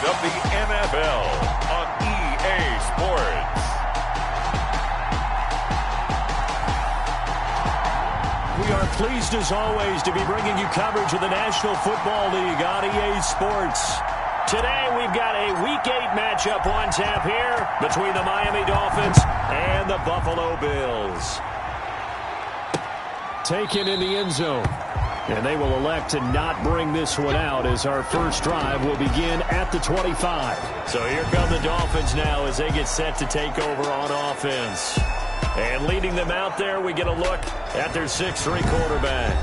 of the NFL on EA Sports. We are pleased as always to be bringing you coverage of the National Football League on EA Sports. Today we've got a Week 8 matchup on tap here between the Miami Dolphins and the Buffalo Bills. Taken in the end zone. And they will elect to not bring this one out as our first drive will begin at the 25. So here come the Dolphins now as they get set to take over on offense. And leading them out there, we get a look at their 6'3" quarterback.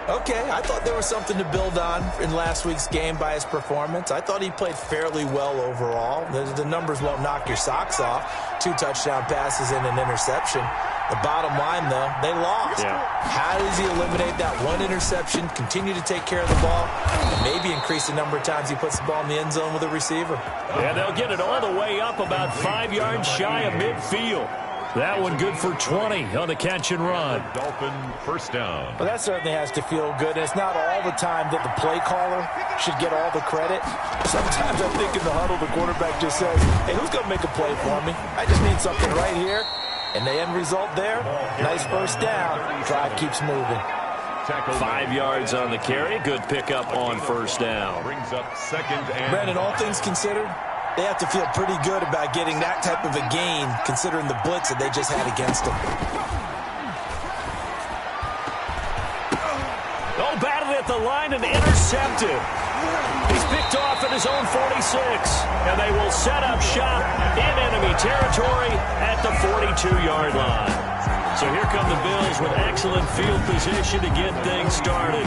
Okay, I thought there was something to build on in last week's game by his performance. I thought he played fairly well overall. The numbers won't knock your socks off. 2 touchdown passes and an interception. The bottom line, though, they lost. Yeah. How does he eliminate that one interception, continue to take care of the ball, and maybe increase the number of times he puts the ball in the end zone with a receiver? And they'll get it all the way up about 5 yards shy of midfield. That one good for 20 on the catch and run. Dolphin first down. Well, that certainly has to feel good. It's not all the time that the play caller should get all the credit. Sometimes I think in the huddle, the quarterback just says, hey, who's going to make a play for me? I just need something right here. And the end result there, nice first down. Drive keeps moving. 5 yards on the carry. Good pickup on first down. Brings up second and... Brandon, all things considered, they have to feel pretty good about getting that type of a gain, considering the blitz that they just had against them. Oh, batted at the line and intercepted. He's picked off at his own 46. And they will set up shop in enemy territory at the 42-yard line. So here come the Bills with excellent field position to get things started.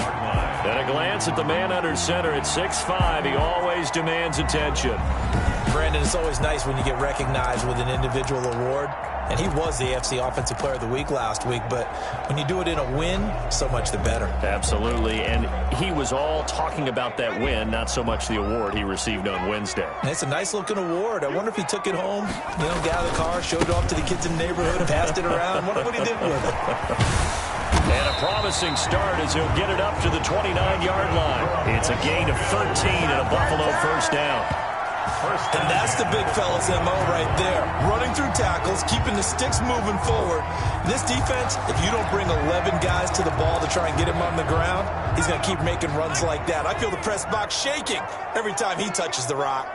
Then a glance at the man under center at 6'5". He always demands attention. Brandon, it's always nice when you get recognized with an individual award. And he was the AFC Offensive Player of the Week last week. But when you do it in a win, so much the better. Absolutely. And he was all talking about that win, not so much the award he received on Wednesday. And it's a nice-looking award. I wonder if he took it home, got out of the car, showed it off to the kids in the neighborhood, passed it around. Wonder what he did with it. And a promising start as he'll get it up to the 29-yard line. It's a gain of 13 and a Buffalo first down. And that's the big fella's MO right there. Running through tackles, keeping the sticks moving forward. This defense, if you don't bring 11 guys to the ball to try and get him on the ground, he's going to keep making runs like that. I feel the press box shaking every time he touches the rock.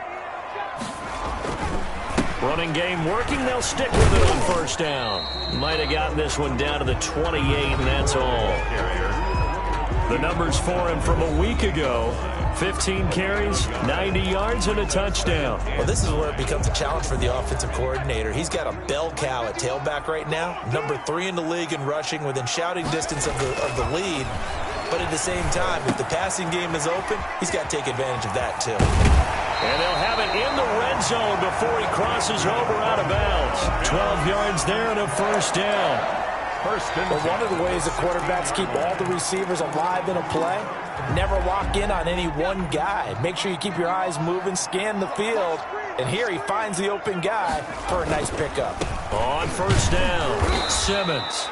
Running game working. They'll stick with it on first down. Might have gotten this one down to the 28, and that's all. The numbers for him from a week ago. 15 carries, 90 yards, and a touchdown. Well, this is where it becomes a challenge for the offensive coordinator. He's got a bell cow at tailback right now, number 3 in the league in rushing, within shouting distance of the lead. But at the same time, if the passing game is open, he's got to take advantage of that too. And they'll have it in the red zone before he crosses over out of bounds. 12 yards there and a first down. But one of the ways the quarterbacks keep all the receivers alive in a play, never lock in on any one guy. Make sure you keep your eyes moving, scan the field, and here he finds the open guy for a nice pickup. On first down, Simmons.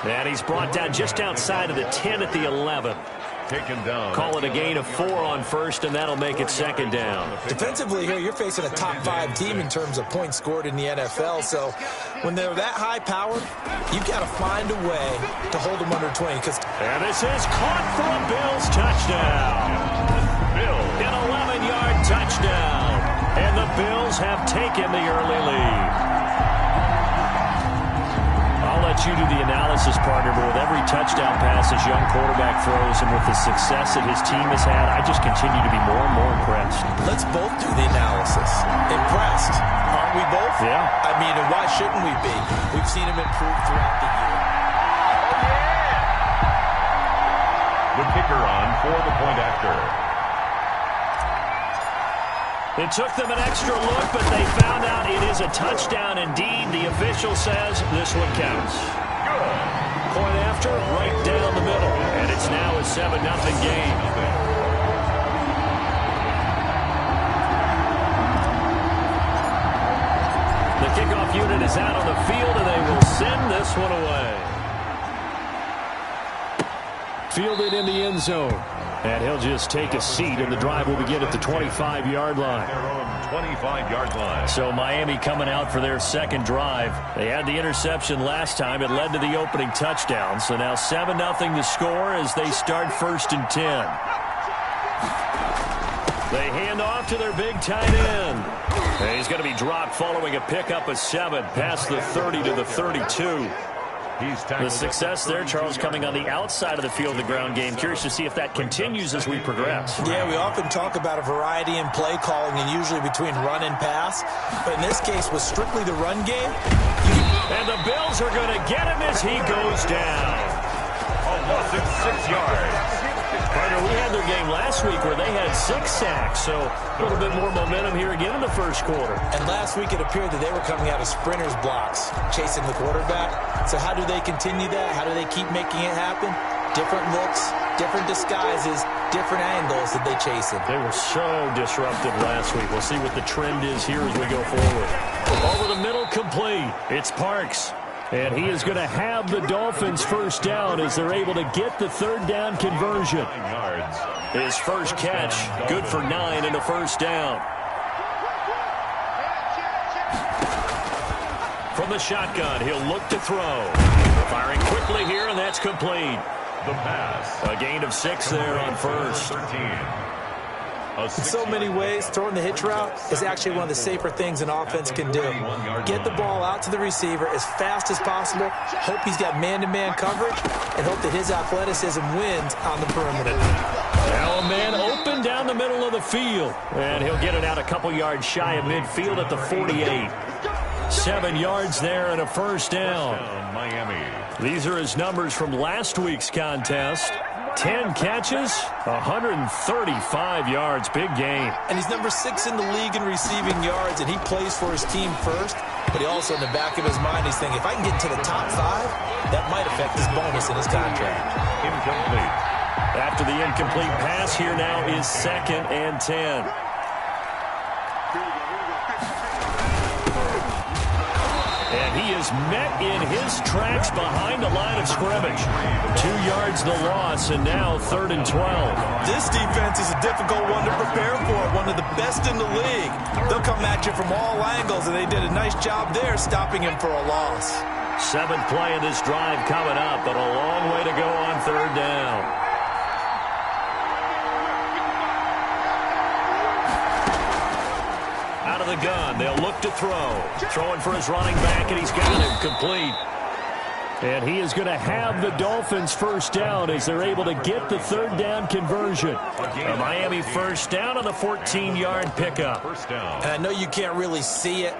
And he's brought down just outside of the 10 at the 11. Taken down. Call it a gain of 4 on first, and that'll make it second down. Defensively here, you're facing a top 5 team in terms of points scored in the NFL, so when they're that high powered, you've got to find a way to hold them under 20. And this is caught for a Bills touchdown. An 11-yard touchdown. And the Bills have taken the early lead. I'll let you do the analysis, partner, but with every touchdown pass this young quarterback throws and with the success that his team has had, I just continue to be more and more impressed. Let's both do the analysis. Impressed. Aren't we both? Yeah. I mean, and why shouldn't we be? We've seen him improve throughout the year. The kicker on for the point after. It took them an extra look, but they found out it is a touchdown indeed. The official says this one counts. Good. Point after, right down the middle. And it's now a 7-0 game. The kickoff unit is out on the field, and they will send this one away. Fielded in the end zone. And he'll just take a seat, and the drive will begin at the 25-yard line. Their own 25-yard line. So Miami coming out for their second drive. They had the interception last time. It led to the opening touchdown. So now 7-0 the score as they start 1st and 10. They hand off to their big tight end. And he's going to be dropped following a pickup of 7 past the 30 to the 32. The success there, Charles, coming on the outside of the field, the ground game. Curious to see if that continues as we progress. Yeah, we often talk about a variety in play calling and usually between run and pass. But in this case, was strictly the run game. And the Bills are going to get him as he goes down. A loss of 6 yards. Partner, we had their game last week where they had 6 sacks, so a little bit more momentum here again in the first quarter. And last week it appeared that they were coming out of sprinters blocks, chasing the quarterback. So how do they continue that? How do they keep making it happen? Different looks, different disguises, different angles that they chase it. They were so disruptive last week. We'll see what the trend is here as we go forward. Over the middle, complete. It's Parks. And he is going to have the Dolphins first down as they're able to get the third down conversion. His first catch, good for 9 and a first down. From the shotgun, he'll look to throw. Firing quickly here, and that's complete. The pass. A gain of 6 there on first. 13. In so many ways, throwing the hitch route is actually one of the safer things an offense can do. Get the ball out to the receiver as fast as possible, hope he's got man-to-man coverage, and hope that his athleticism wins on the perimeter. Now a man open down the middle of the field, and he'll get it out a couple yards shy of midfield at the 48. 7 yards there and a first down. Miami. These are his numbers from last week's contest. 10 catches, 135 yards. Big game. And he's number 6 in the league in receiving yards, and he plays for his team first. But he also, in the back of his mind, he's thinking, if I can get into the top 5, that might affect his bonus in his contract. Incomplete. After the incomplete pass, here now is 2nd and 10. And he is met in his tracks behind the line of scrimmage. 2 yards the loss, and now 3rd and 12. This defense is a difficult one to prepare for, one of the best in the league. They'll come at you from all angles, and they did a nice job there stopping him for a loss. 7th play of this drive coming up, but a long way to go on 3rd down. Out of the gun, they'll look to throw. Throwing for his running back, and he's got him complete. And he is going to have the Dolphins first down as they're able to get the third down conversion. A Miami first down on the 14-yard pickup. First down. And I know you can't really see it,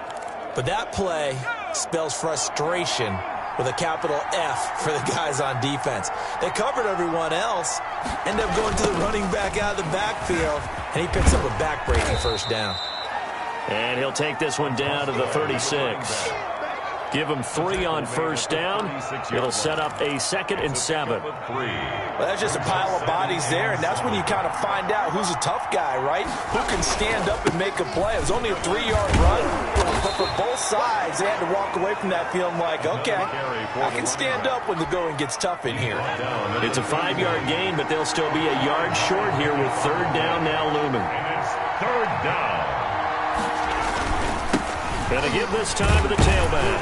but that play spells frustration with a capital F for the guys on defense. They covered everyone else, end up going to the running back out of the backfield, and he picks up a back-breaking first down. And he'll take this one down to the 36. Give him 3 on first down. It'll set up a 2nd and 7. Well, that's just a pile of bodies there, and that's when you kind of find out who's a tough guy, right? Who can stand up and make a play. It was only a 3-yard run, but for both sides, they had to walk away from that feeling like, okay, I can stand up when the going gets tough in here. It's a 5-yard gain, but they'll still be a yard short here with 3rd down now looming. And it's 3rd down. Gonna give this time to the tailback.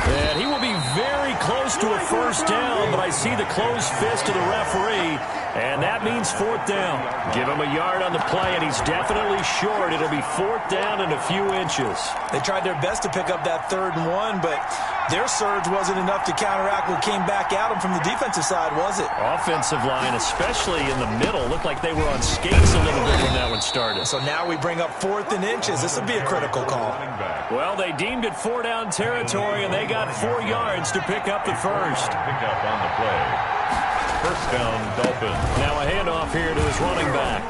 And he will be very close to a first down, but I see the closed fist of the referee, and that means 4th down. Give him a yard on the play, and he's definitely short. It'll be 4th down and a few inches. They tried their best to pick up that 3rd and 1, but their surge wasn't enough to counteract what came back at them from the defensive side, was it? Offensive line, especially in the middle, looked like they were on skates a little bit when that one started. So now we bring up 4th and inches. This will be a critical call. Well, they deemed it 4-down territory, and they got 4 yards to pick up the first. Pick up on the play. First down, Dolphins. Now a handoff here to his running back.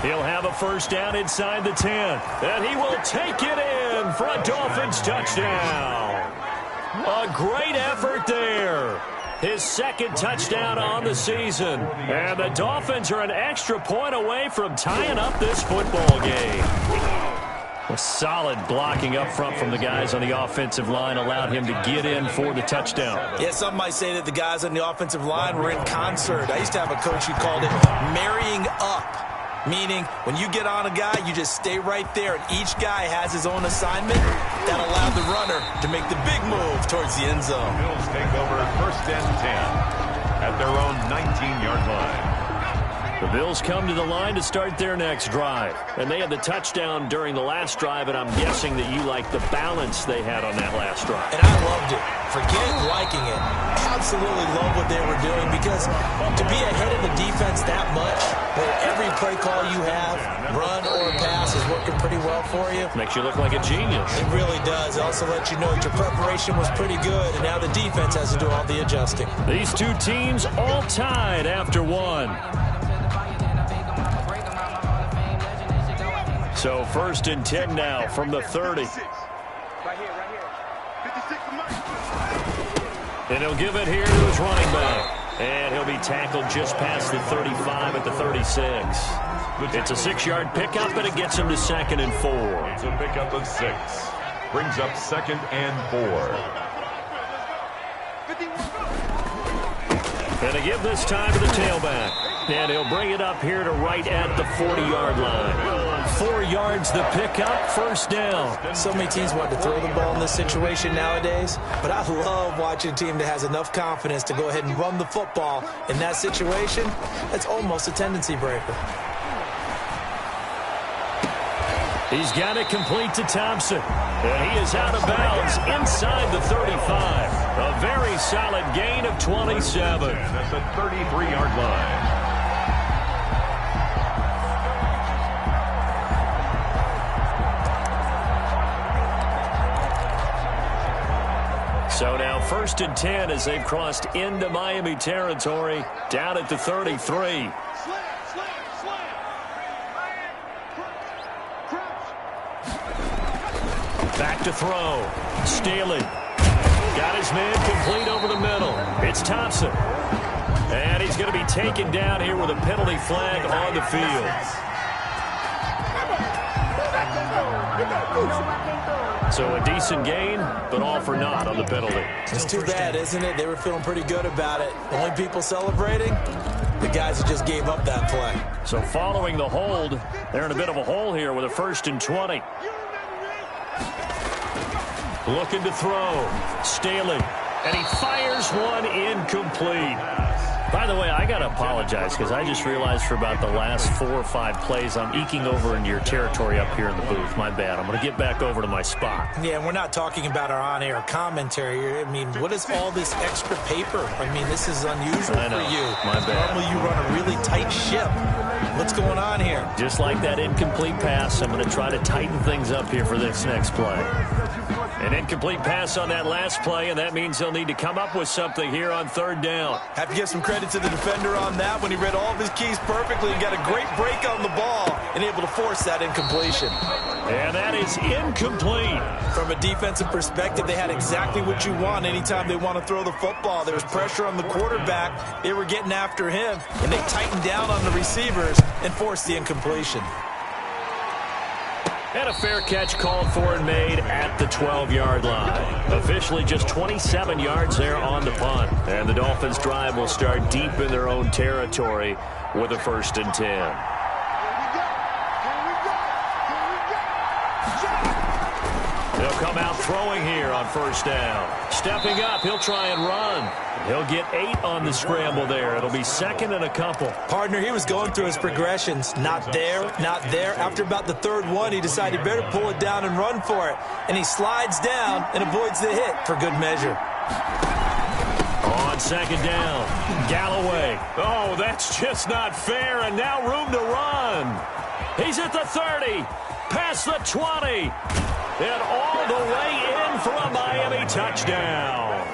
He'll have a first down inside the 10. And he will take it in for a Dolphins touchdown. A great effort there. His 2nd touchdown on the season. And the Dolphins are an extra point away from tying up this football game. A solid blocking up front from the guys on the offensive line allowed him to get in for the touchdown. Yeah, some might say that the guys on the offensive line were in concert. I used to have a coach who called it marrying up, meaning when you get on a guy, you just stay right there, and each guy has his own assignment. That allowed the runner to make the big move towards the end zone. Bills take over 1st and 10 at their own 19-yard line. The Bills come to the line to start their next drive. And they had the touchdown during the last drive, and I'm guessing that you like the balance they had on that last drive. And I loved it. Forget liking it. Absolutely love what they were doing, because to be ahead of the defense that much, where every play call you have, run or pass, is working pretty well for you. Makes you look like a genius. It really does. It also lets you know that your preparation was pretty good, and now the defense has to do all the adjusting. These two teams all tied after one. So 1st and 10 now from the 30. And he'll give it here to his running back. And he'll be tackled just past the 35 at the 36. It's a 6-yard pickup, and it gets him to 2nd and 4. It's a pickup of 6. Brings up 2nd and 4. And they give this time to the tailback. And he'll bring it up here to right at the 40-yard line. 4 yards the pickup, 1st down. So many teams want to throw the ball in this situation nowadays, but I love watching a team that has enough confidence to go ahead and run the football in that situation. That's almost a tendency breaker. He's got it complete to Thompson. And he is out of bounds inside the 35. A very solid gain of 27. That's a 33-yard line. So now 1st and 10 as they've crossed into Miami territory, down at the 33. Back to throw. Staley. Got his man complete over the middle. It's Thompson. And he's going to be taken down here with a penalty flag on the field. So a decent gain, but all for naught on the penalty. It's too bad, isn't it? They were feeling pretty good about it. The only people celebrating, the guys who just gave up that play. So following the hold, they're in a bit of a hole here with a 1st and 20. Looking to throw. Staley. And he fires one incomplete. By the way, I got to apologize because I just realized for about the last 4 or 5 plays I'm eking over into your territory up here in the booth. My bad. I'm going to get back over to my spot. Yeah, and we're not talking about our on-air commentary. I mean, what is all this extra paper? I mean, this is unusual for you. My bad. Normally you run a really tight ship. What's going on here? Just like that incomplete pass, I'm going to try to tighten things up here for this next play. An incomplete pass on that last play, and that means they'll need to come up with something here on 3rd down. Have to give some credit to the defender on that when he read all of his keys perfectly and got a great break on the ball and able to force that incompletion. And that is incomplete. From a defensive perspective, they had exactly what you want anytime they want to throw the football. There was pressure on the quarterback. They were getting after him, and they tightened down on the receivers and forced the incompletion. And a fair catch called for and made at the 12-yard line. Officially just 27 yards there on the punt. And the Dolphins' drive will start deep in their own territory with a 1st and 10. They'll come out throwing here on 1st down. Stepping up, he'll try and run. He'll get 8 on the scramble there. It'll be 2nd and a couple. Partner, he was going through his progressions. Not there, not there. After about the 3rd one, he decided he better pull it down and run for it. And he slides down and avoids the hit for good measure. On 2nd down, Galloway. Oh, that's just not fair. And now room to run. He's at the 30, past the 20. And all the way in for a Miami touchdown.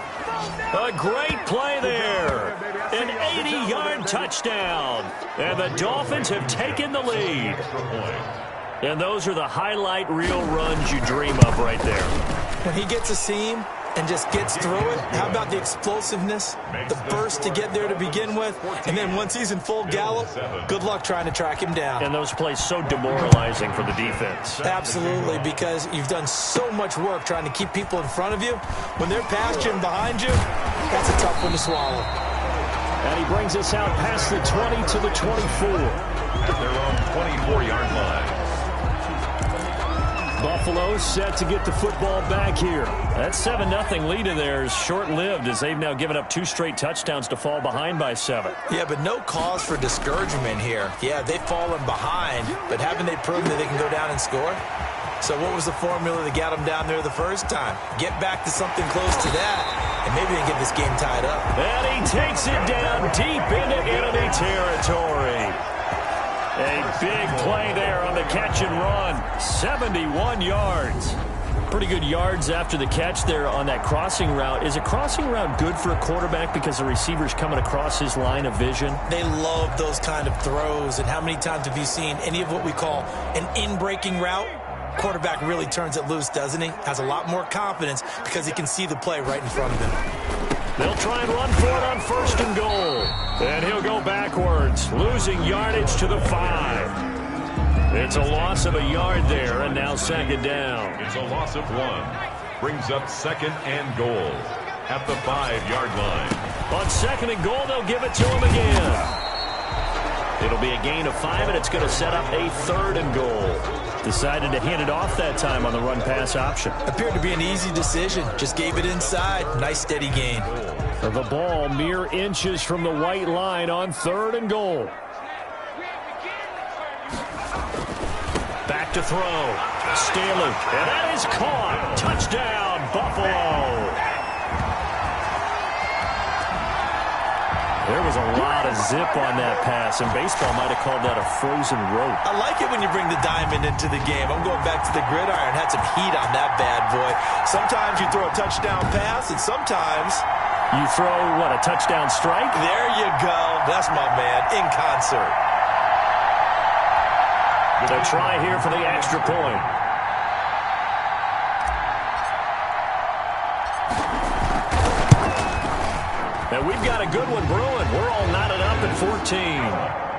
A great play there. An 80-yard touchdown. And the Dolphins have taken the lead. And those are the highlight reel runs you dream of right there. When he gets a seam, and just gets through it. How about the explosiveness, the burst to get there to begin with, and then once he's in full gallop, good luck trying to track him down. And those plays so demoralizing for the defense. Absolutely, because you've done so much work trying to keep people in front of you. When they're past you and behind you, that's a tough one to swallow. And he brings us out past the 20 to the 24. At their own 24-yard line. Buffalo set to get the football back here. That 7-0 lead of theirs short-lived as they've now given up 2 straight touchdowns to fall behind by 7. Yeah, but no cause for discouragement here. Yeah, they've fallen behind, but haven't they proven that they can go down and score? So what was the formula that got them down there the first time? Get back to something close to that, and maybe they get this game tied up. And he takes it down deep into enemy territory. A big play there on the catch and run. 71 yards. Pretty good yards after the catch there on that crossing route. Is a crossing route good for a quarterback because the receiver's coming across his line of vision? They love those kind of throws. And how many times have you seen any of what we call an in-breaking route? Quarterback really turns it loose, doesn't he? Has a lot more confidence because he can see the play right in front of him. They'll try and run for it on 1st and goal. And he'll go backwards, losing yardage to the 5. It's a loss of a yard there, and now 2nd down. It's a loss of 1. Brings up 2nd and goal at the 5-yard line. On 2nd and goal, they'll give it to him again. It'll be a gain of 5, and it's going to set up a 3rd and goal. Decided to hand it off that time on the run-pass option. Appeared to be an easy decision. Just gave it inside. Nice steady gain. The ball mere inches from the white line on 3rd and goal. Back to throw. Staley. And that is caught. Touchdown, Buffalo. There was a lot of zip on that pass, and baseball might have called that a frozen rope. I like it when you bring the diamond into the game. I'm going back to the gridiron. Had some heat on that bad boy. Sometimes you throw a touchdown pass, and sometimes you throw, what, a touchdown strike? There you go. That's my man, in concert. A try here for the extra point. And we've got a good one brewing. We're all knotted up at 14.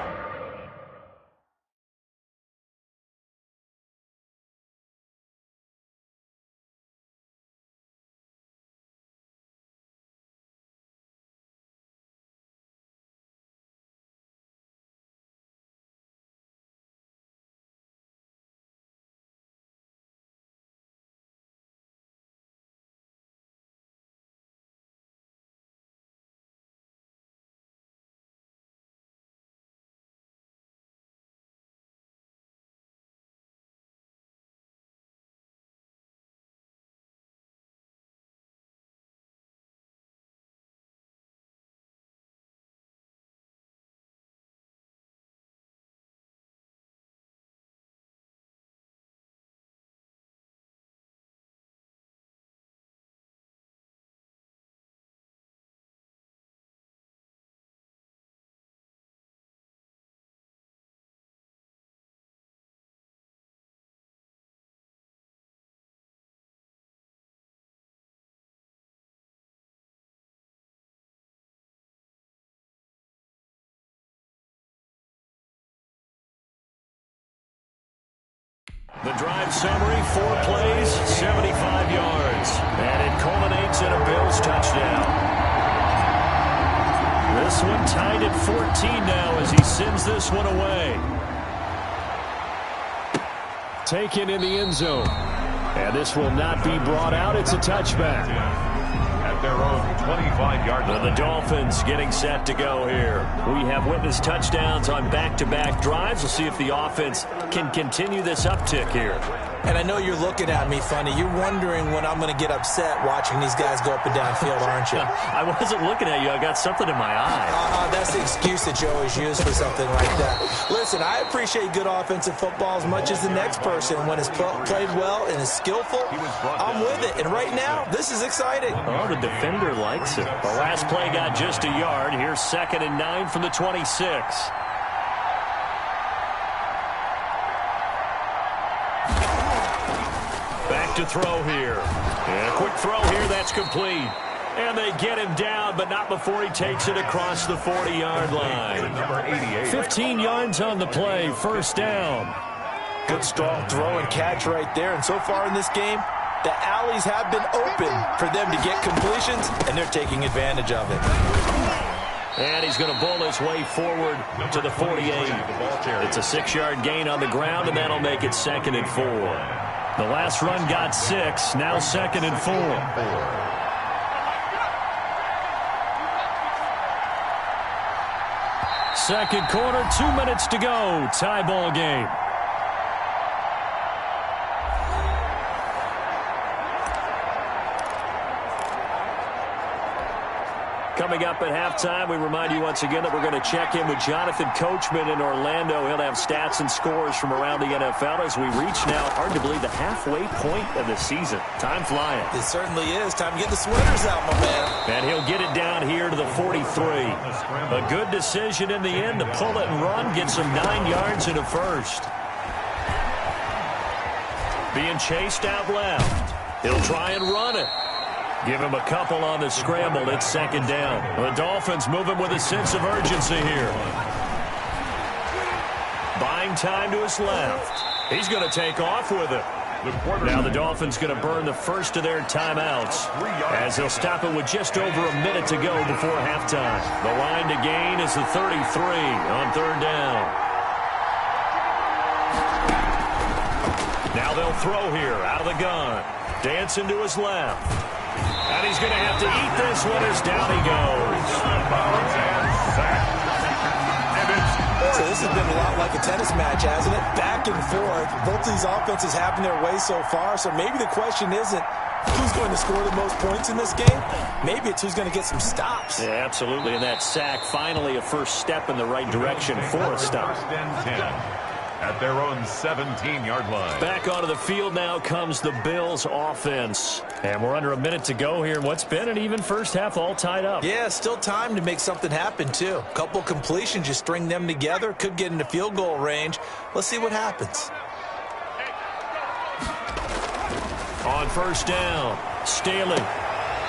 The drive summary, 4 plays, 75 yards. And it culminates in a Bills touchdown. This one tied at 14 now as he sends this one away. Taken in the end zone. And this will not be brought out. It's a touchback. At their own 25-yard line. The Dolphins getting set to go here. We have witnessed touchdowns on back-to-back drives. We'll see if the offense can continue this uptick here. And I know you're looking at me funny. You're wondering when I'm going to get upset watching these guys go up and down field, aren't you? I wasn't looking at you. I got something in my eye. That's the excuse that you always use for something like that. Listen, I appreciate good offensive football as much as the next person. When it's played well and is skillful, I'm with it. And right now, this is exciting. Oh, the defender likes it. The last play got just a yard. Here's 2nd and 9 from the 26. Back to throw here. And a quick throw here, that's complete. And they get him down, but not before he takes it across the 40-yard line. 15 yards on the play, first down. Good strong throw and catch right there. And so far in this game, the alleys have been open for them to get completions, and they're taking advantage of it. And he's going to bull his way forward to the 48. It's a 6-yard gain on the ground, and that'll make it 2nd and 4. The last run got 6, now 2nd and 4. Second quarter, 2 minutes to go. Tie ball game. Coming up at halftime, we remind you once again that we're going to check in with Jonathan Coachman in Orlando. He'll have stats and scores from around the NFL as we reach now, hard to believe, the halfway point of the season. Time flying. It certainly is. Time to get the sweaters out, my man. And he'll get it down here to the 43. A good decision in the end to pull it and run, get some 9 yards and a first. Being chased out left. He'll try and run it. Give him a couple on the scramble. It's 2nd down. The Dolphins moving with a sense of urgency here. Buying time to his left. He's going to take off with it. Now the Dolphins going to burn the first of their timeouts as they'll stop it with just over a minute to go before halftime. The line to gain is the 33 on 3rd down. Now they'll throw here out of the gun. Dancing to his left. And he's going to have to eat this one as down he goes. So this has been a lot like a tennis match, hasn't it? Back and forth. Both these offenses having their way so far. So maybe the question isn't who's going to score the most points in this game. Maybe it's who's going to get some stops. Yeah, absolutely. And that sack, finally a first step in the right direction for a stop. At their own 17-yard line. Back onto the field now comes the Bills offense. And we're under a minute to go here in what's been an even first half, all tied up. Yeah, still time to make something happen, too. A couple completions, you string them together, could get into field goal range. Let's see what happens. On first down, Staley.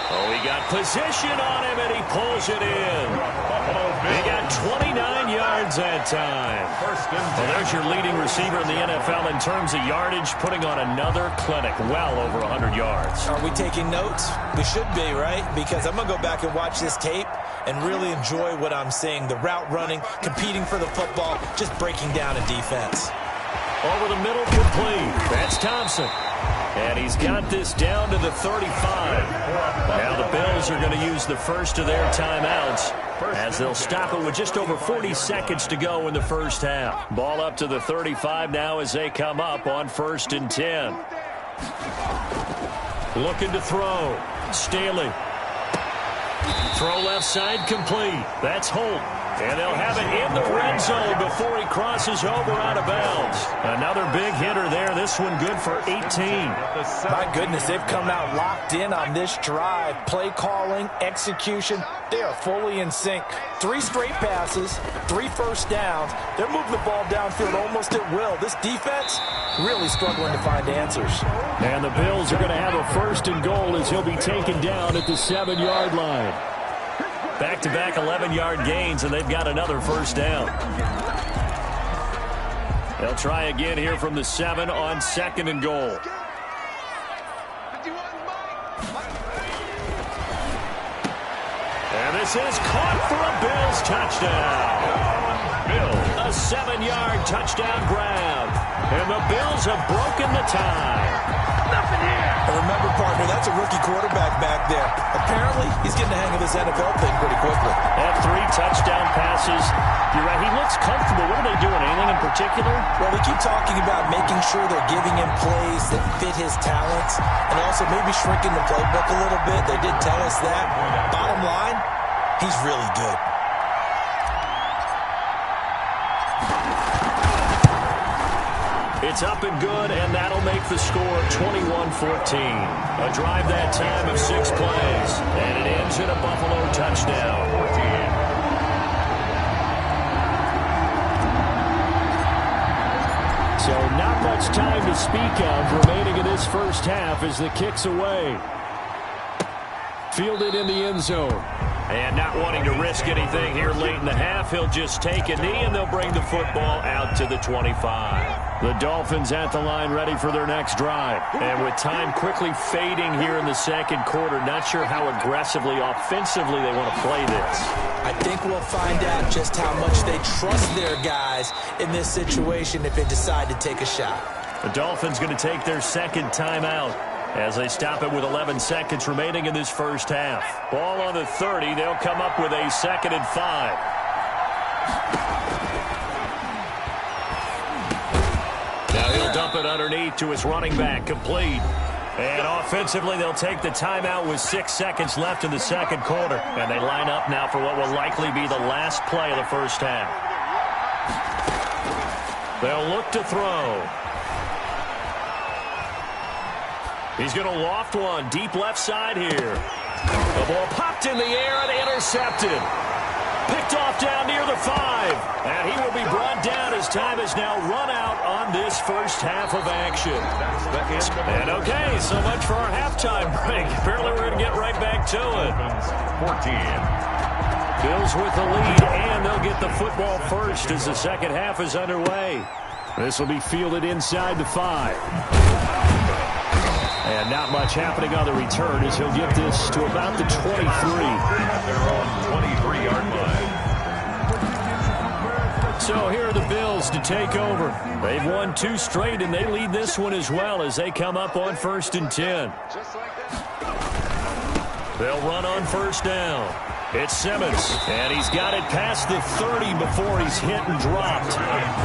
Oh, he got position on him, and he pulls it in. He got 29 yards that time. Well, there's your leading receiver in the NFL in terms of yardage, putting on another clinic, well over 100 yards. Are we taking notes? We should be, right? Because I'm going to go back and watch this tape and really enjoy what I'm seeing. The route running, competing for the football, just breaking down a defense. Over the middle, complete. That's Thompson. And he's got this down to the 35. Now the Bills are going to use the first of their timeouts as they'll stop it with just over 40 seconds to go in the first half. Ball up to the 35 now as they come up on 1st and 10. Looking to throw. Staley. Throw left side complete. That's Holt. And they'll have it in the red zone before he crosses over out of bounds. Another big hitter there. This one good for 18. My goodness, they've come out locked in on this drive. Play calling, execution, they are fully in sync. 3 straight passes, 3 first downs. They're moving the ball downfield almost at will. This defense really struggling to find answers. And the Bills are going to have a 1st and goal as he'll be taken down at the 7-yard line. Back-to-back 11-yard gains, and they've got another first down. They'll try again here from the 7 on 2nd and goal. And this is caught for a Bills touchdown. A 7-yard touchdown grab. And the Bills have broken the tie. Nothing here. Remember, partner, that's a rookie quarterback back there. Apparently, he's getting the hang of this NFL thing pretty quickly. Had 3 touchdown passes. You're right, he looks comfortable. What are they doing? Anything in particular? Well, they keep talking about making sure they're giving him plays that fit his talents and also maybe shrinking the playbook a little bit. They did tell us that. Bottom line, he's really good. It's up and good, and that'll make the score 21-14. A drive that time of 6 plays, and it ends in a Buffalo touchdown. So not much time to speak of remaining in this first half as the kick's away. Fielded in the end zone. And not wanting to risk anything here late in the half, he'll just take a knee, and they'll bring the football out to the 25. The Dolphins at the line ready for their next drive. And with time quickly fading here in the second quarter, not sure how aggressively, offensively they want to play this. I think we'll find out just how much they trust their guys in this situation if they decide to take a shot. The Dolphins going to take their second timeout as they stop it with 11 seconds remaining in this first half. Ball on the 30. They'll come up with a 2nd and 5. Now he'll dump it underneath to his running back, complete. And offensively, they'll take the timeout with 6 seconds left in the second quarter. And they line up now for what will likely be the last play of the first half. They'll look to throw. He's going to loft one deep left side here. The ball popped in the air and intercepted. Picked off down near the 5. And he will be brought down as time has now run out on this first half of action. And okay, so much for our halftime break. Apparently we're going to get right back to it. 14. Bills with the lead, and they'll get the football first as the second half is underway. This will be fielded inside the 5. And not much happening on the return as he'll get this to about the 23. At their own 23-yard line. So here are the Bills to take over. They've won 2 straight, and they lead this one as well as they come up on 1st and 10. They'll run on 1st down. It's Simmons, and he's got it past the 30 before he's hit and dropped.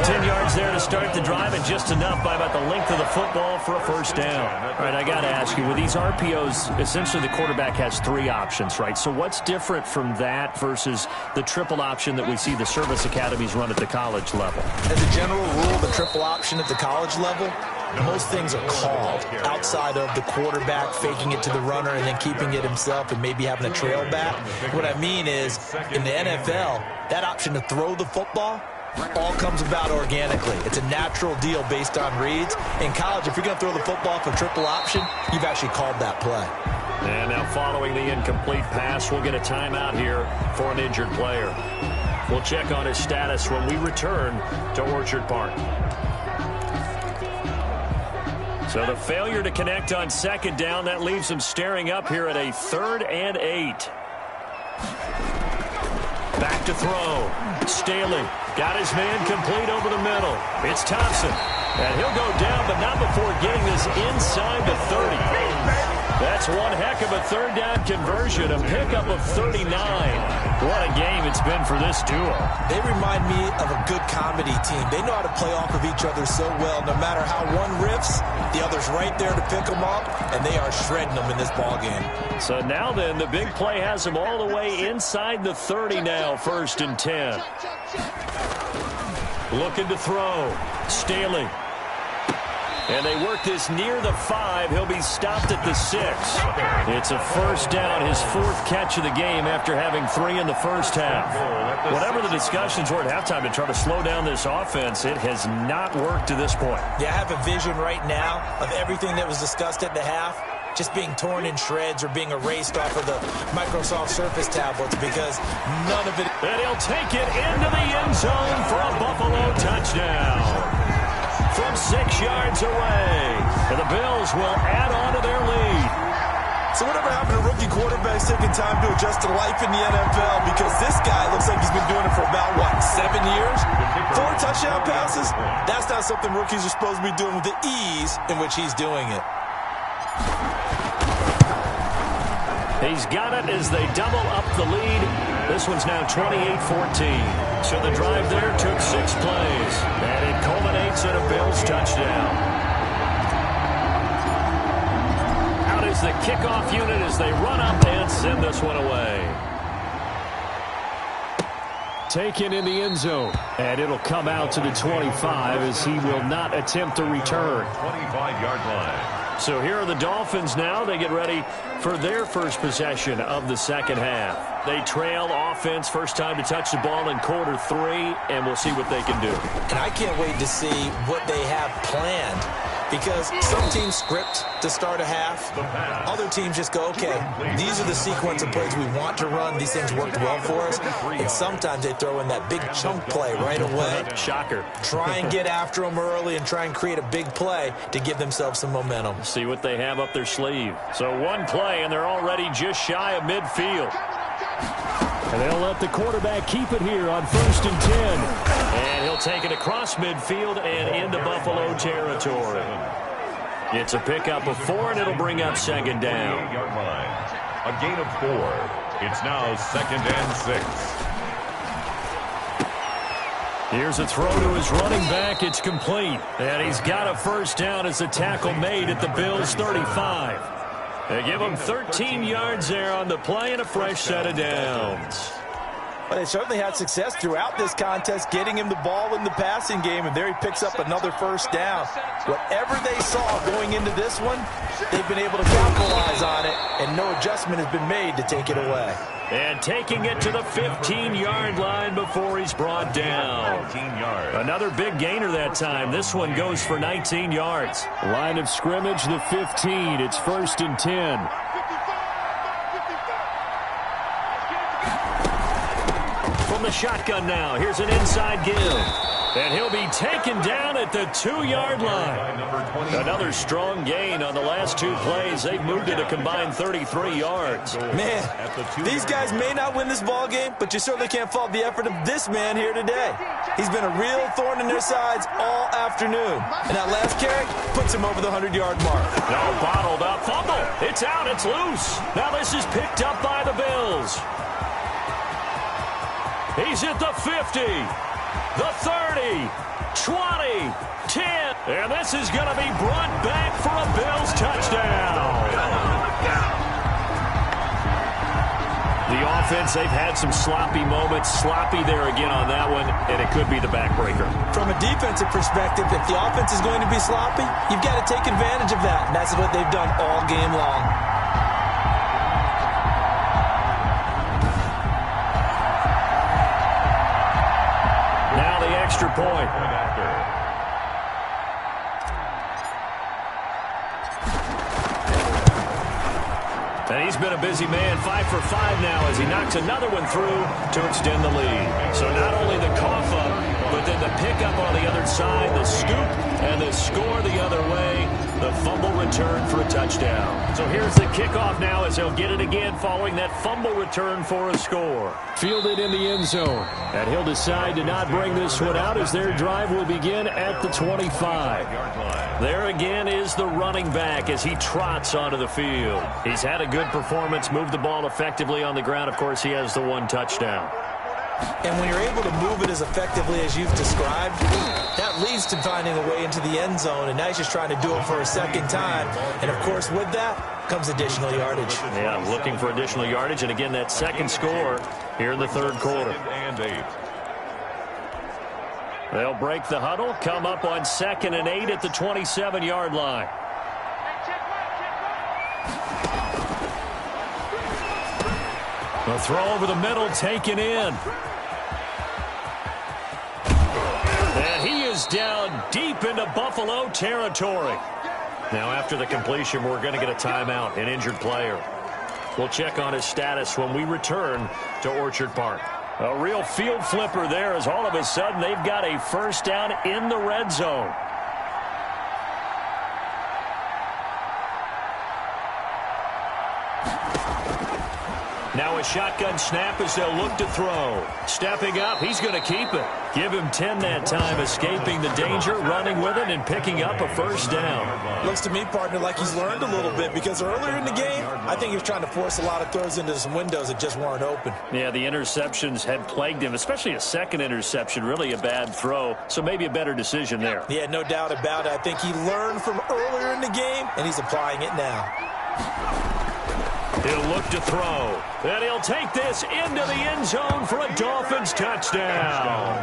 10 yards there to start the drive, and just enough by about the length of the football for a 1st down. All right, I got to ask you, with these RPOs, essentially the quarterback has 3 options, right? So what's different from that versus the triple option that we see the service academies run at the college level? As a general rule, the triple option at the college level, most things are called outside of the quarterback faking it to the runner and then keeping it himself and maybe having a trail back. What I mean is, in the NFL, that option to throw the football all comes about organically. It's a natural deal based on reads. In college, if you're going to throw the football for triple option, you've actually called that play. And now following the incomplete pass, we'll get a timeout here for an injured player. We'll check on his status when we return to Orchard Park. So the failure to connect on 2nd down, that leaves him staring up here at a 3rd and 8. Back to throw. Staley got his man complete over the middle. It's Thompson. And he'll go down, but not before getting this inside the 30. That's one heck of a 3rd down conversion, a pickup of 39. What a game it's been for this duo. They remind me of a good comedy team. They know how to play off of each other so well. No matter how one riffs, the other's right there to pick them up, and they are shredding them in this ballgame. So now then, the big play has them all the way inside the 30 now, 1st and 10. Looking to throw. Staley. And they work this near the 5. He'll be stopped at the 6. It's a 1st down, his 4th catch of the game after having 3 in the first half. Whatever the discussions were at halftime to try to slow down this offense, it has not worked to this point. Yeah, I have a vision right now of everything that was discussed at the half just being torn in shreds or being erased off of the Microsoft Surface tablets because none of it. And he'll take it into the end zone for a Buffalo touchdown. From 6 yards away. And the Bills will add on to their lead. So whatever happened to rookie quarterbacks taking time to adjust to life in the NFL? Because this guy looks like he's been doing it for about, 7 years? 4 touchdown passes? That's not something rookies are supposed to be doing with the ease in which he's doing it. He's got it as they double up the lead. This one's now 28-14. So the drive there took 6 plays. And it culminates in a Bills touchdown. Out is the kickoff unit as they run up and send this one away. Taken in the end zone. And it'll come out to the 25 as he will not attempt to return. 25-yard line. So here are the Dolphins now. They get ready for their first possession of the second half. They trail offense, first time to touch the ball in quarter 3, and we'll see what they can do. And I can't wait to see what they have planned, because some teams script to start a half. Other teams just go, okay, these are the sequence of plays we want to run. These things worked well for us. And sometimes they throw in that big chunk play right away. Shocker. Try and get after them early and try and create a big play to give themselves some momentum. See what they have up their sleeve. So one play, and they're already just shy of midfield. And they'll let the quarterback keep it here on 1st and 10. And he'll take it across midfield and into Buffalo territory. It's a pickup of 4, and it'll bring up second down. A gain of 4. It's now 2nd and 6. Here's a throw to his running back. It's complete. And he's got a first down as the tackle made at the Bills' 35. They give him 13 yards there on the play and a fresh set of downs. Well, they certainly had success throughout this contest, getting him the ball in the passing game, and there he picks up another first down. Whatever they saw going into this one, they've been able to capitalize on it, and no adjustment has been made to take it away. And taking it to the 15-yard line before he's brought down. 19 yards. Another big gainer that time. This one goes for 19 yards. Line of scrimmage, the 15. It's 1st and 10. From the shotgun now, here's an inside give. And he'll be taken down at the 2-yard line. Another strong gain on the last 2 plays. They've moved it a combined 33 yards. Man, these guys may not win this ball game, but you certainly can't fault the effort of this man here today. He's been a real thorn in their sides all afternoon. And that last carry puts him over the 100-yard mark. No, bottled up fumble. It's out. It's loose. Now this is picked up by the Bills. He's at the 50. The 30, 20, 10, and this is going to be brought back for a Bills touchdown. The offense, they've had some sloppy moments. Sloppy there again on that one, and it could be the backbreaker. From a defensive perspective, if the offense is going to be sloppy, you've got to take advantage of that, and that's what they've done all game long. Extra point. And he's been a busy man, 5 for 5 now as he knocks another one through to extend the lead. So not only the cough up, but then the pickup on the other side, the scoop, and the score the other way, the fumble return for a touchdown. So here's the kickoff now as they'll get it again following that fumble return for a score. Fielded in the end zone. And he'll decide to not bring this one out as their drive will begin at the 25. There again is the running back as he trots onto the field. He's had a good performance, moved the ball effectively on the ground. Of course, he has the 1 touchdown. And when you're able to move it as effectively as you've described, that leads to finding a way into the end zone, and now he's just trying to do it for a second time. And, of course, with that comes additional yardage. Yeah, looking for additional yardage, and again, that second score here in the third quarter. And 8. They'll break the huddle, come up on 2nd and 8 at the 27-yard line. A throw over the middle, taken in. And he is down deep into Buffalo territory. Now, after the completion, we're going to get a timeout, an injured player. We'll check on his status when we return to Orchard Park. A real field flipper there as all of a sudden they've got a first down in the red zone. Now a shotgun snap as they'll look to throw. Stepping up, he's going to keep it. Give him 10 that time, escaping the danger, running with it, and picking up a first down. Looks to me, partner, like he's learned a little bit, because earlier in the game, I think he was trying to force a lot of throws into some windows that just weren't open. Yeah, the interceptions had plagued him, especially a second interception, really a bad throw, so maybe a better decision there. Yeah, no doubt about it. I think he learned from earlier in the game, and he's applying it now. He'll look to throw. And he'll take this into the end zone for a Dolphins touchdown.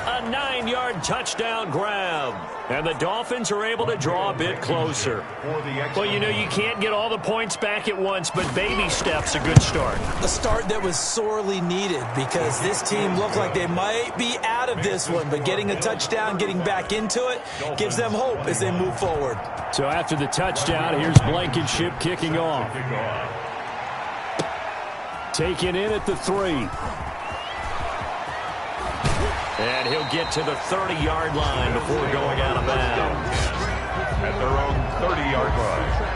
A 9-yard 30-yard touchdown grab. And the Dolphins are able to draw a bit closer. Well, you know, you can't get all the points back at once, but baby steps a good start. A start that was sorely needed because this team looked like they might be out of this one, but getting a touchdown, getting back into it, gives them hope as they move forward. So after the touchdown, here's Blankenship kicking off. Taken in at the 3. And he'll get to the 30-yard line before going out of bounds. At their own 30-yard line.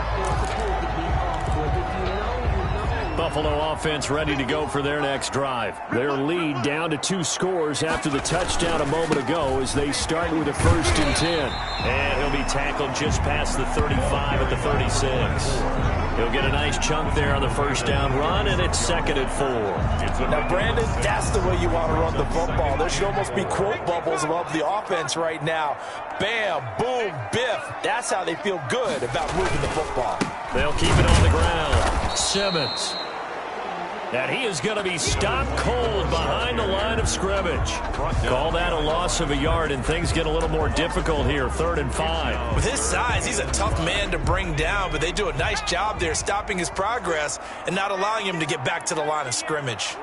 Buffalo offense ready to go for their next drive. Their lead down to 2 scores after the touchdown a moment ago as they start with a 1st and 10. And he'll be tackled just past the 35 at the 36. He'll get a nice chunk there on the 1st down run, and it's 2nd and 4. Now, Brandon, that's the way you want to run the football. There should almost be quote bubbles above the offense right now. Bam, boom, biff. That's how they feel good about moving the football. They'll keep it on the ground. Simmons. And he is going to be stopped cold behind the line of scrimmage. Call that a loss of a yard, and things get a little more difficult here. 3rd and 5. With his size, he's a tough man to bring down, but they do a nice job there stopping his progress and not allowing him to get back to the line of scrimmage.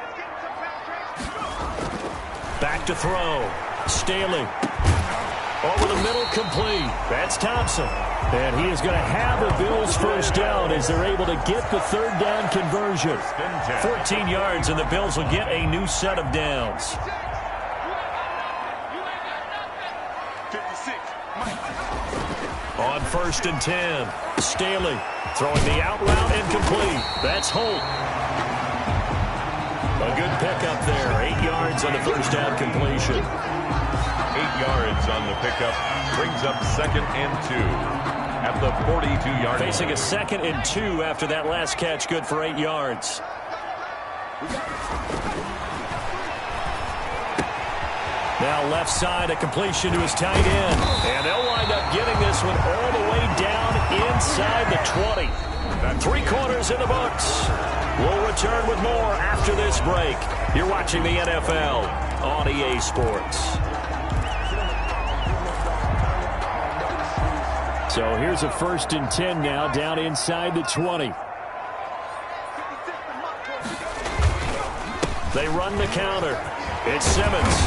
Back to throw. Staley. Over the middle, complete. That's Thompson. And he is going to have the Bills' 1st down as they're able to get the 3rd down conversion. 14 yards, and the Bills will get a new set of downs. On 1st and 10, Staley throwing the out route and complete. That's Holt. A good pickup there. 8 yards on the 1st down completion. 8 yards on the pickup. Brings up 2nd and 2. At the 42-yard line. Facing a 2nd and 2 after that last catch, good for 8 yards. Now left side, a completion to his tight end. And they'll wind up getting this one all the way down inside the 20. 3 quarters in the books. We'll return with more after this break. You're watching the NFL on EA Sports. So here's a 1st and 10 now down inside the 20. They run the counter. It's Simmons.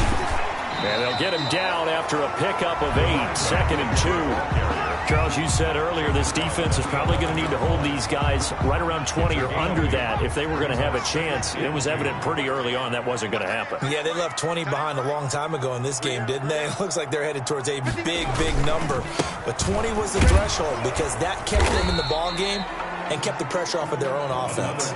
And they'll get him down after a pickup of 8. 2nd and 2. Charles, you said earlier this defense is probably going to need to hold these guys right around 20 or under that if they were going to have a chance. It was evident pretty early on that wasn't going to happen. Yeah, they left 20 behind a long time ago in this game, didn't they? It looks like they're headed towards a big, big number. But 20 was the threshold because that kept them in the ball game and kept the pressure off of their own offense.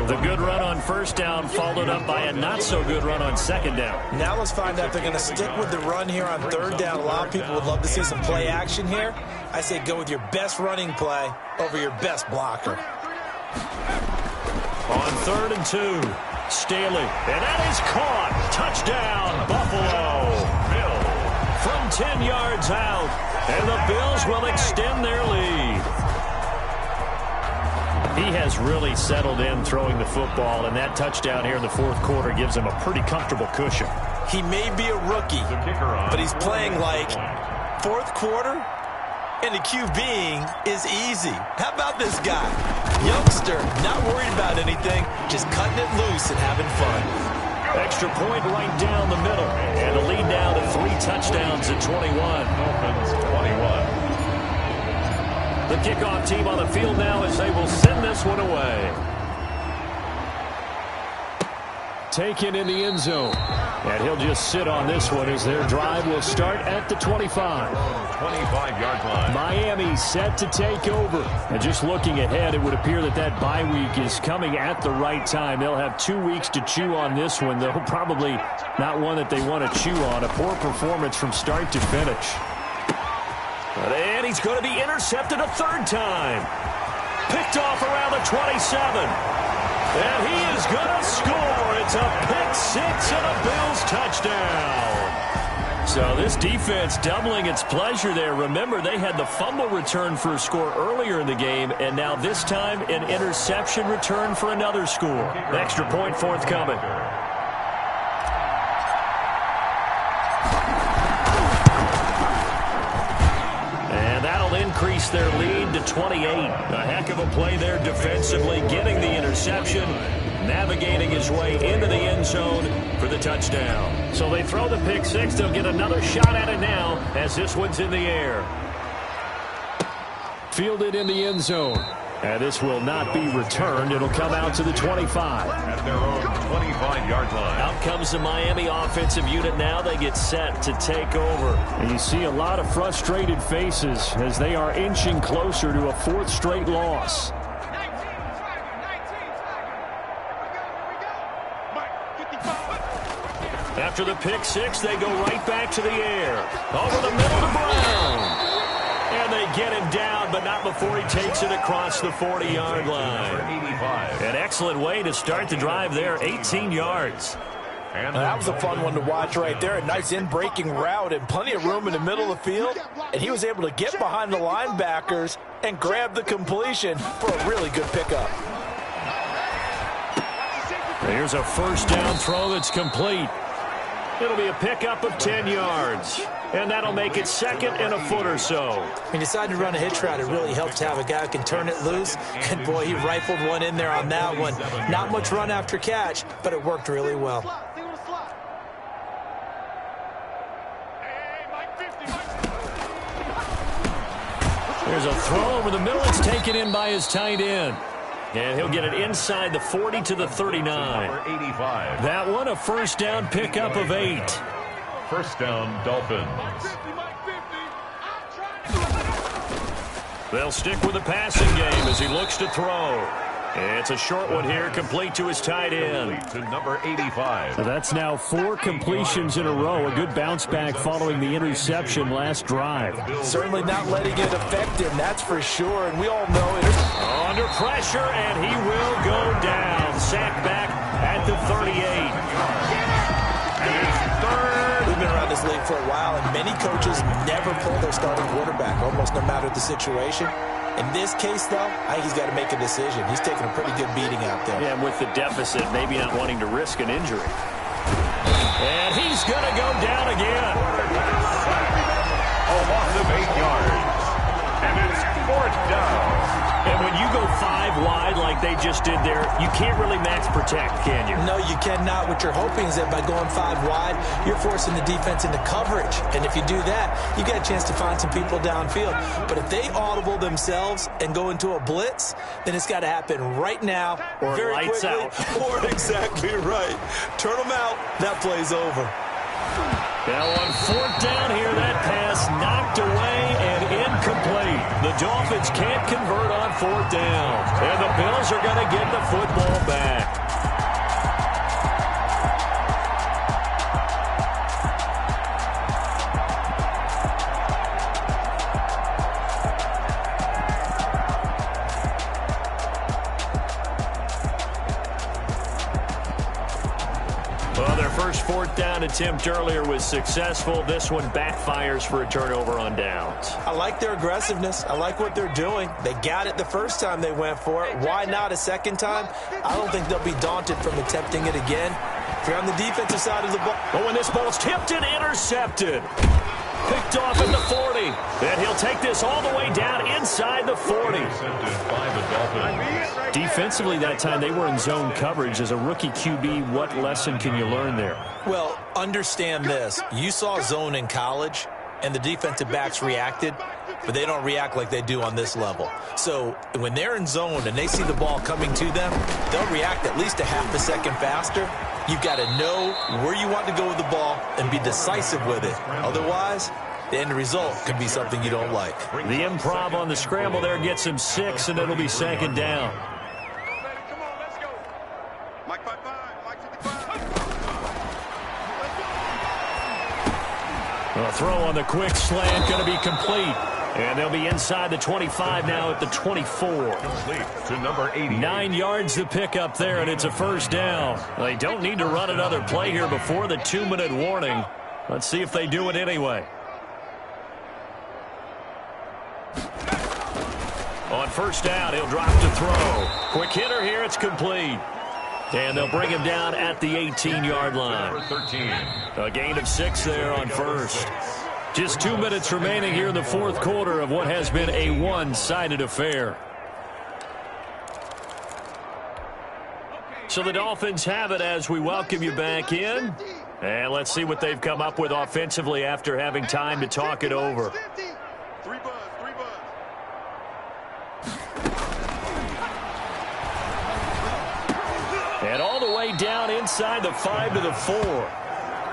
The good run on 1st down followed up by a not-so-good run on 2nd down. Now let's find out if they're going to stick with the run here on 3rd down. A lot of people would love to see some play action here. I say go with your best running play over your best blocker. On 3rd and 2, Staley. And that is caught. Touchdown, Buffalo. From 10 yards out. And the Bills will extend their lead. He has really settled in throwing the football, and that touchdown here in the 4th quarter gives him a pretty comfortable cushion. He may be a rookie, but he's playing like 4th quarter, and the QBing is easy. How about this guy? Youngster, not worried about anything, just cutting it loose and having fun. Extra point right down the middle, and a lead down to 3 touchdowns at 21. Dolphins 21. The kickoff team on the field now as they will send this one away. Taken in the end zone. And he'll just sit on this one as their drive will start at the 25. 25-yard line. Miami set to take over. And just looking ahead, it would appear that that bye week is coming at the right time. They'll have 2 weeks to chew on this one, though probably not one that they want to chew on. A poor performance from start to finish. And he's going to be intercepted a 3rd time. Picked off around the 27. And he is going to score. It's a pick 6 and a Bills touchdown. So this defense doubling its pleasure there. Remember, they had the fumble return for a score earlier in the game, and now this time an interception return for another score. Extra point forthcoming. their lead to 28. A heck of a play there defensively, getting the interception, navigating his way into the end zone for the touchdown. So they throw the pick six. They'll get another shot at it now as this one's in the air. Fielded in the end zone. And this will not be returned. It'll come out to the 25. At their own 25-yard line. Out comes the Miami offensive unit now. They get set to take over. And you see a lot of frustrated faces as they are inching closer to a fourth straight loss. After the pick six, they go right back to the air. Over the middle to Brown. And they get him down, but not before he takes it across the 40-yard line. An excellent way to start the drive there, 18 yards. And that was a fun one to watch right there. A nice in-breaking route and plenty of room in the middle of the field. And he was able to get behind the linebackers and grab the completion for a really good pickup. Here's a first down throw that's complete. It'll be a pickup of 10 yards. And that'll make it second and a foot or so. He decided to run a hitch route. It really helped to have a guy who can turn it loose. And, boy, he rifled one in there on that one. Not much run after catch, but it worked really well. There's a throw over the middle. It's taken in by his tight end. And he'll get it inside the 40 to the 39. That one, a first down pickup of 8. First down, Dolphins. They'll stick with the passing game as he looks to throw. It's a short one here, complete to his tight end. To number 85. So that's now 4 completions in a row. A good bounce back following the interception last drive. Certainly not letting it affect him, that's for sure. And we all know it. Under pressure, and he will go down. Sacked back at the 38. We've been around this league for a while, and many coaches never pull their starting quarterback, almost no matter the situation. In this case, though, I think he's got to make a decision. He's taking a pretty good beating out there. Yeah, and with the deficit, maybe not wanting to risk an injury. And he's going to go down again. A loss of 8 yards. And it's fourth down. And when you go 5 wide like they just did there, you can't really max protect, can you? No, you cannot. What you're hoping is that by going 5 wide, you're forcing the defense into coverage. And if you do that, you get a chance to find some people downfield. But if they audible themselves and go into a blitz, then it's got to happen right now, or very lights quickly, out. Or exactly right. Turn them out. That play's over. Now on fourth down here, that pass knocked away and incomplete. The Dolphins can't convert on fourth down. And the Bills are going to get the football back. Fourth down attempt earlier was successful. This one backfires for a turnover on downs. I like their aggressiveness. I like what they're doing. They got it the first time they went for it. Why not a second time? I don't think they'll be daunted from attempting it again. If you're on the defensive side of the ball. Oh, when this ball's tipped and intercepted. Picked off at the 40. And he'll take this all the way down inside the 40. Defensively that time, they were in zone coverage. As a rookie QB, what lesson can you learn there? Well, understand this. You saw zone in college, and the defensive backs reacted, but they don't react like they do on this level. So when they're in zone and they see the ball coming to them, they'll react at least a half a second faster. You've got to know where you want to go with the ball and be decisive with it. Otherwise, the end result could be something you don't like. The improv on the scramble there gets him 6, and it'll be second down. Come on, let's go. Mike 5-5, Mike 55. A throw on the quick slant going to be complete. And they'll be inside the 25 now at the 24. Complete to number 80. 9 yards to pick up there, and it's a first down. They don't need to run another play here before the 2-minute warning. Let's see if they do it anyway. On first down, he'll drop to throw. Quick hitter here, it's complete. And they'll bring him down at the 18-yard line. Number 13. A gain of 6 there on first. Just 2 minutes remaining here in the fourth quarter of what has been a one-sided affair. So the Dolphins have it as we welcome you back in. And let's see what they've come up with offensively after having time to talk it over. And all the way down inside the 5 to the 4.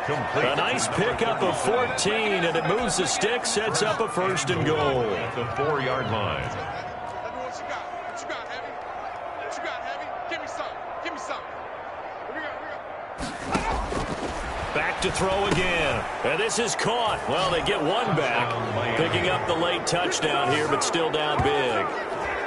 Complete. A nice pickup of 14, and it moves the stick, sets up a first and goal. At the 4-yard line. What you got? What you got, Heavy? What you got, Heavy? Give me some. Give me some. Here we go. Back to throw again. And this is caught. Well, they get one back. Picking up the late touchdown here, but still down big.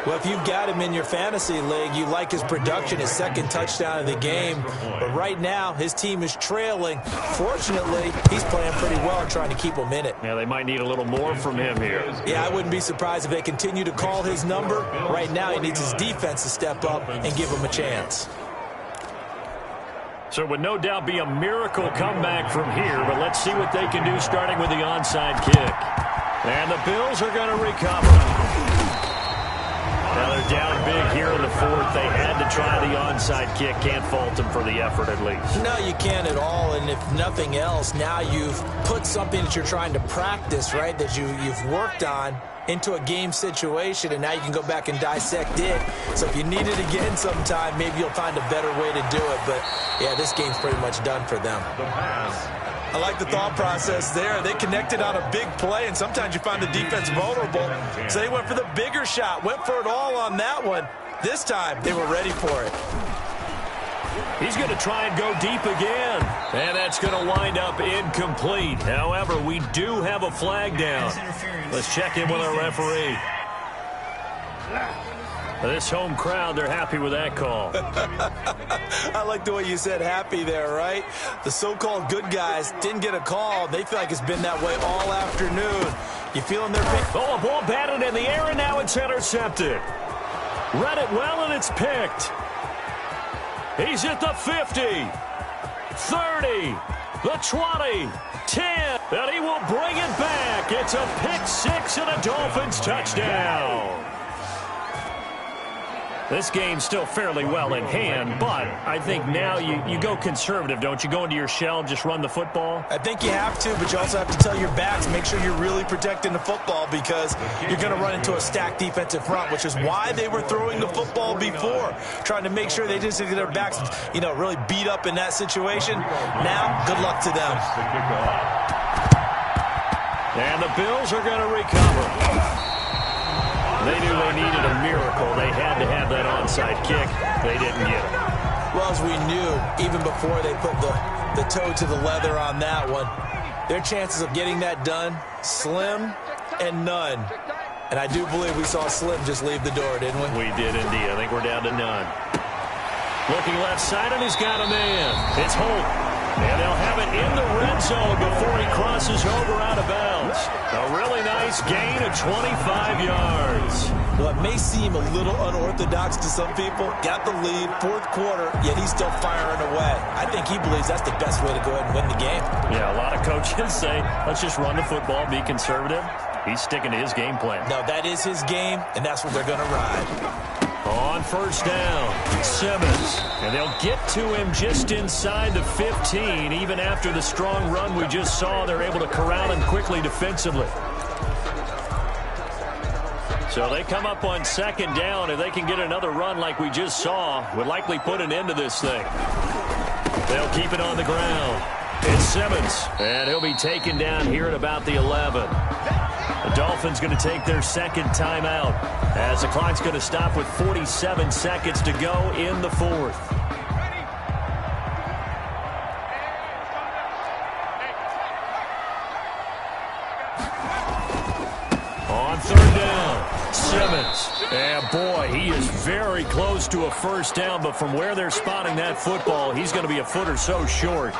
Well, if you've got him in your fantasy league, you like his production, his second touchdown of the game. But right now, his team is trailing. Fortunately, he's playing pretty well and trying to keep them in it. Yeah, they might need a little more from him here. Yeah, I wouldn't be surprised if they continue to call his number. Right now, he needs his defense to step up and give him a chance. So it would no doubt be a miracle comeback from here, but let's see what they can do starting with the onside kick. And the Bills are going to recover. Now they're down big here in the fourth. They had to try the onside kick. Can't fault them for the effort at least. No, you can't at all. And if nothing else, now you've put something that you're trying to practice, right, that you've worked on into a game situation, and now you can go back and dissect it. So if you need it again sometime, maybe you'll find a better way to do it. But, yeah, this game's pretty much done for them. The pass. I like the thought process there. They connected on a big play, and sometimes you find the defense vulnerable. So they went for the bigger shot, went for it all on that one. This time, they were ready for it. He's going to try and go deep again. And that's going to wind up incomplete. However, we do have a flag down. Let's check in with our referee. This home crowd, they're happy with that call. I like the way you said happy there, right? The so-called good guys didn't get a call. They feel like it's been that way all afternoon. You feeling their pain? Oh, a ball batted in the air, and now it's intercepted. Read it well, and it's picked. He's at the 50, 30, the 20, 10, and he will bring it back. It's a pick six and a Dolphins touchdown. This game's still fairly well in hand, but I think now you go conservative, don't you? Go into your shell, just run the football? I think you have to, but you also have to tell your backs, make sure you're really protecting the football because you're going to run into a stacked defensive front, which is why they were throwing the football before, trying to make sure they just get their backs, really beat up in that situation. Now, good luck to them. And the Bills are going to recover. They knew they needed a miracle. They had to have that onside kick. They didn't get it. Well, as we knew, even before they put the toe to the leather on that one, their chances of getting that done, slim and none. And I do believe we saw Slim just leave the door, didn't we? We did indeed. I think we're down to none. Looking left side, and he's got a man. It's Holt. And they'll have it in the red zone before he crosses over out of bounds. A really nice gain of 25 yards. Well, it may seem a little unorthodox to some people. Got the lead, fourth quarter, yet he's still firing away. I think he believes that's the best way to go ahead and win the game. Yeah, a lot of coaches say, let's just run the football, be conservative. He's sticking to his game plan. No, that is his game, and that's what they're going to ride. On first down, Simmons. And they'll get to him just inside the 15. Even after the strong run we just saw, they're able to corral him quickly defensively. So they come up on second down. If they can get another run like we just saw, would likely put an end to this thing. They'll keep it on the ground. It's Simmons. And he'll be taken down here at about the 11. The Dolphins going to take their second timeout as the clock's going to stop with 47 seconds to go in the fourth. On third down, Simmons. And boy, he is very close to a first down, but from where they're spotting that football, he's going to be a foot or so short.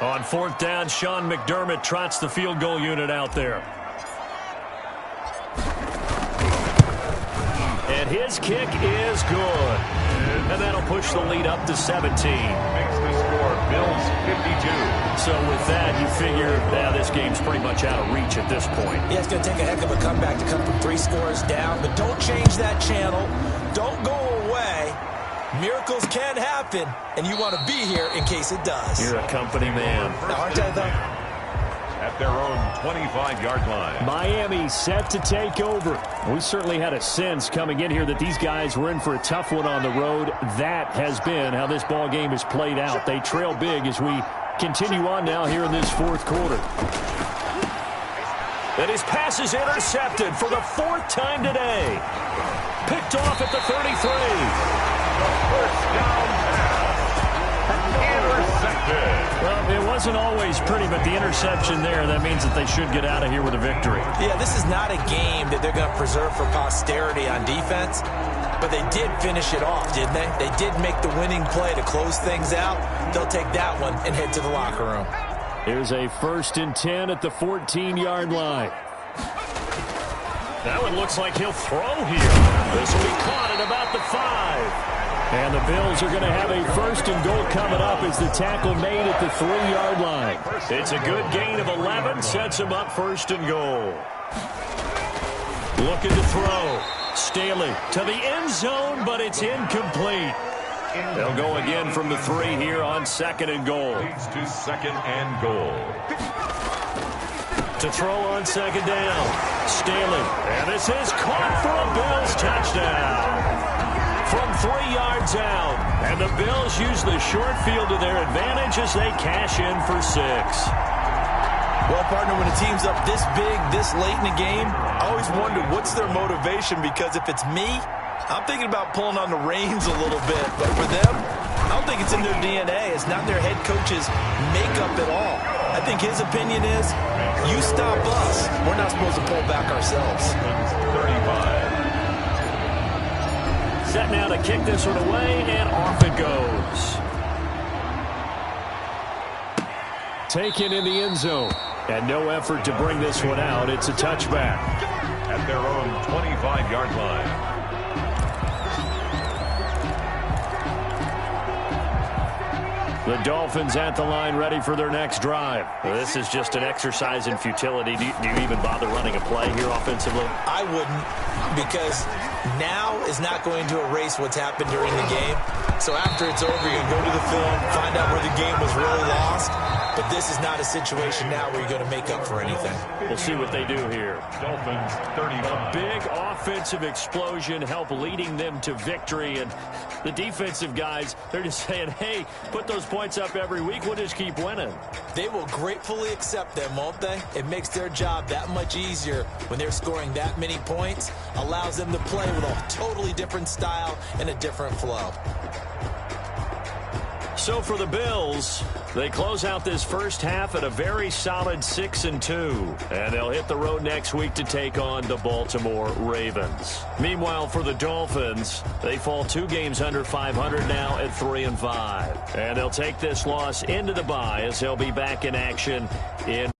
On fourth down, Sean McDermott trots the field goal unit out there. And And his kick is good. And that'll push the lead up to 17. Makes the score Bills 52. So with that, you figure this game's pretty much out of reach at this point. Yeah, it's going to take a heck of a comeback to come from 3 scores down. But don't change that channel. Don't go away. Miracles can happen, and you want to be here in case it does. You're a company man. Now, aren't I, though? At their own 25-yard line. Miami set to take over. We certainly had a sense coming in here that these guys were in for a tough one on the road. That has been how this ball game has played out. They trail big as we continue on now here in this fourth quarter. And his pass is intercepted for the 4th time today. Picked off at the 33. First down pass. Intercepted. Well, it wasn't always pretty, but the interception there, that means that they should get out of here with a victory. Yeah, this is not a game that they're going to preserve for posterity on defense, but they did finish it off, didn't they? They did make the winning play to close things out. They'll take that one and head to the locker room. Here's a 1st and 10 at the 14-yard line. That one looks like he'll throw here. This will be caught at about the 5. And the Bills are going to have a 1st and goal coming up as the tackle made at the 3-yard line. It's a good gain of 11, sets him up 1st and goal. Looking to throw. Staley to the end zone, but it's incomplete. They'll go again from the 3 here on 2nd and goal. Leads to 2nd and goal. To throw on 2nd down. Staley. And this is caught for a Bills touchdown. From 3 yards out. And the Bills use the short field to their advantage as they cash in for 6. Well, partner, when a team's up this big, this late in the game, I always wonder what's their motivation, because if it's me, I'm thinking about pulling on the reins a little bit. But for them, I don't think it's in their DNA. It's not their head coach's makeup at all. I think his opinion is, you stop us. We're not supposed to pull back ourselves. 35. Set now to kick this one away, and off it goes. Taken in the end zone. And no effort to bring this one out. It's a touchback. At their own 25-yard line. The Dolphins at the line, ready for their next drive. Well, this is just an exercise in futility. Do you even bother running a play here offensively? I wouldn't, because now is not going to erase what's happened during the game. So after it's over, you can go to the film, find out where the game was really lost. But this is not a situation now where you're going to make up for anything. We'll see what they do here. Dolphins 35. A big offensive explosion help leading them to victory. And the defensive guys, they're just saying, hey, put those points up every week. We'll just keep winning. They will gratefully accept them, won't they? It makes their job that much easier when they're scoring that many points. Allows them to play with a totally different style and a different flow. So for the Bills, they close out this first half at a very solid 6-2. And they'll hit the road next week to take on the Baltimore Ravens. Meanwhile, for the Dolphins, they fall 2 games under 500 now at 3-5. And they'll take this loss into the bye as they'll be back in action in